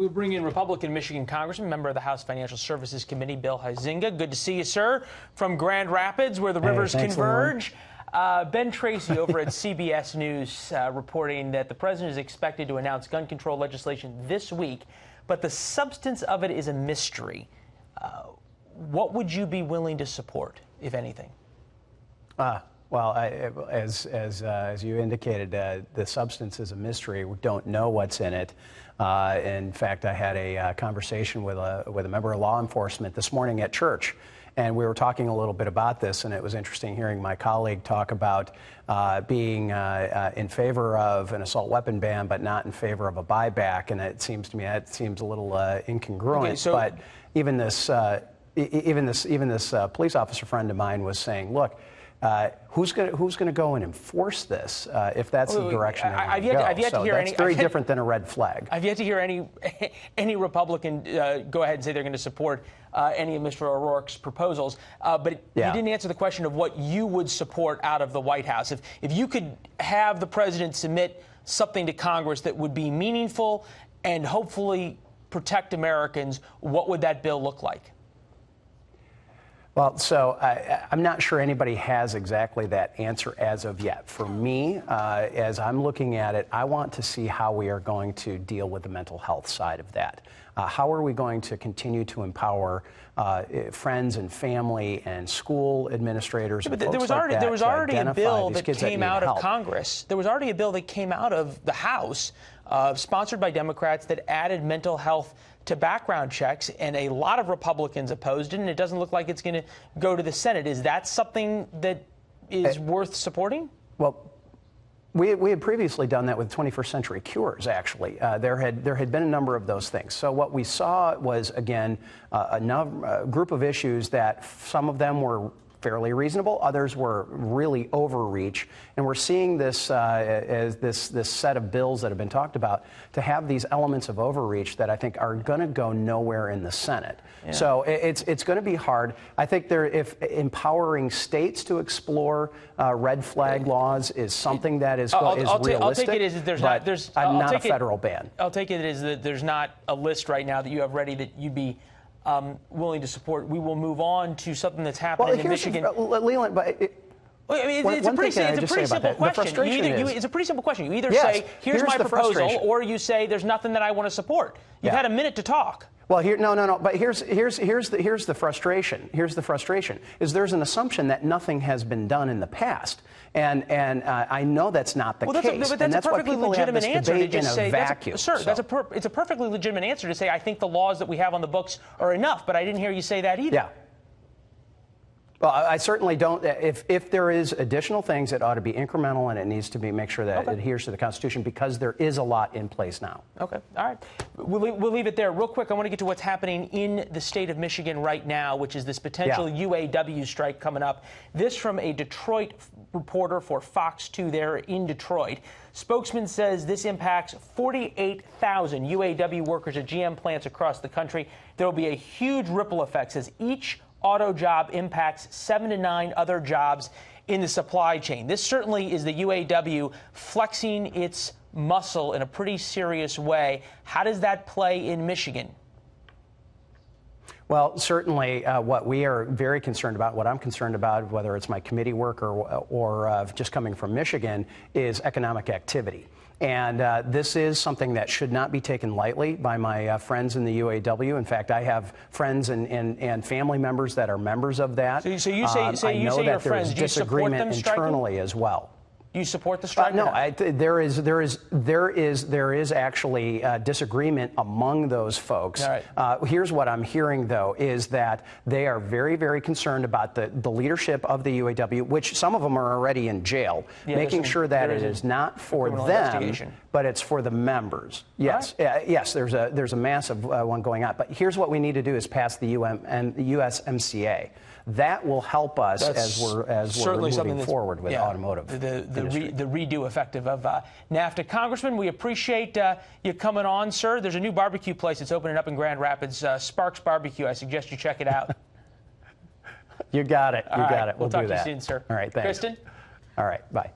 We'll bring in Republican Michigan Congressman, member of the House Financial Services Committee, Bill Huizenga. Good to see you, sir, from Grand Rapids, where the rivers converge. Ben Tracy over at CBS News reporting that the president is expected to announce gun control legislation this week, but the substance of it is a mystery. What would you be willing to support, if anything? Well, as you indicated, the substance is a mystery. We don't know what's in it. In fact, I had a conversation with a member of law enforcement this morning at church, and we were talking a little bit about this, and it was interesting hearing my colleague talk about being in favor of an assault weapon ban, but not in favor of a buyback. And it seems to me that seems a little incongruent. Okay, so but even this police officer friend of mine was saying, look, who's going to go and enforce this if that's the direction they go? I've yet to hear that's very different than a red flag. I've yet to hear any Republican go ahead and say they're going to support any of Mr. O'Rourke's proposals. But you didn't answer the question of what you would support out of the White House. If you could have the president submit something to Congress that would be meaningful and hopefully protect Americans, what would that bill look like? Well, so I'm not sure anybody has exactly that answer as of yet. For me, as I'm looking at it, I want to see how we are going to deal with the mental health side of that. How are we going to continue to empower friends and family and school administrators? Yeah, but there was already a bill that came out of Congress. There was already a bill that came out of the House, sponsored by Democrats, that added mental health to background checks, and a lot of Republicans opposed it, and it doesn't look like it's going to go to the Senate. Is that something that is worth supporting? Well, we had previously done that with 21st Century Cures, actually. There had been a number of those things. So what we saw was, again, a group of issues that some of them were fairly reasonable, others were really overreach, and we're seeing this as this set of bills that have been talked about to have these elements of overreach that I think are going to go nowhere in the Senate. Yeah. So it's going to be hard. I think if empowering states to explore red flag laws is something that is realistic. I'll take it as not a federal ban. I'll take it as that there's not a list right now that you have ready that you'd be willing to support. We will move on to something that's happening in Michigan. Leland, it's a pretty simple question. It's a pretty simple question. You either say, here's my proposal, or you say, there's nothing that I want to support. You've had a minute to talk. Well, no. But here's the frustration. Here's the frustration: is there's an assumption that nothing has been done in the past, and I know that's not the case. But that's a perfectly legitimate answer to just say, it's a perfectly legitimate answer to say, I think the laws that we have on the books are enough. But I didn't hear you say that either. Yeah. Well, I certainly don't. If there is additional things, it ought to be incremental, and it needs to make sure that it adheres to the Constitution, because there is a lot in place now. Okay. All right. We'll leave it there. Real quick, I want to get to what's happening in the state of Michigan right now, which is this potential UAW strike coming up. This from a Detroit reporter for Fox 2 there in Detroit. Spokesman says this impacts 48,000 UAW workers at GM plants across the country. There will be a huge ripple effect, as each auto job impacts 7 to 9 other jobs in the supply chain. This certainly is the UAW flexing its muscle in a pretty serious way. How does that play in Michigan? Well, certainly what we are very concerned about, what I'm concerned about, whether it's my committee work or just coming from Michigan, is economic activity. And this is something that should not be taken lightly by my friends in the UAW. In fact, I have friends and family members that are members of that. So you say your friends, do you support them striking? Internally as well. Do you support the strike? No, there is actually disagreement among those folks. All right. Here's what I'm hearing, though, is that they are very, very concerned about the leadership of the UAW, which some of them are already in jail, making sure that it is not for them, but it's for the members. Yes, yes, there's a massive one going on. But here's what we need to do: is pass the USMCA. That will help us as we're moving forward with automotive. The redo effective of NAFTA. Congressman, we appreciate you coming on, sir. There's a new barbecue place that's opening up in Grand Rapids, Sparks Barbecue. I suggest you check it out. You got it. You got it. We'll talk to you soon, sir. All right, thanks. Kristen? All right, bye.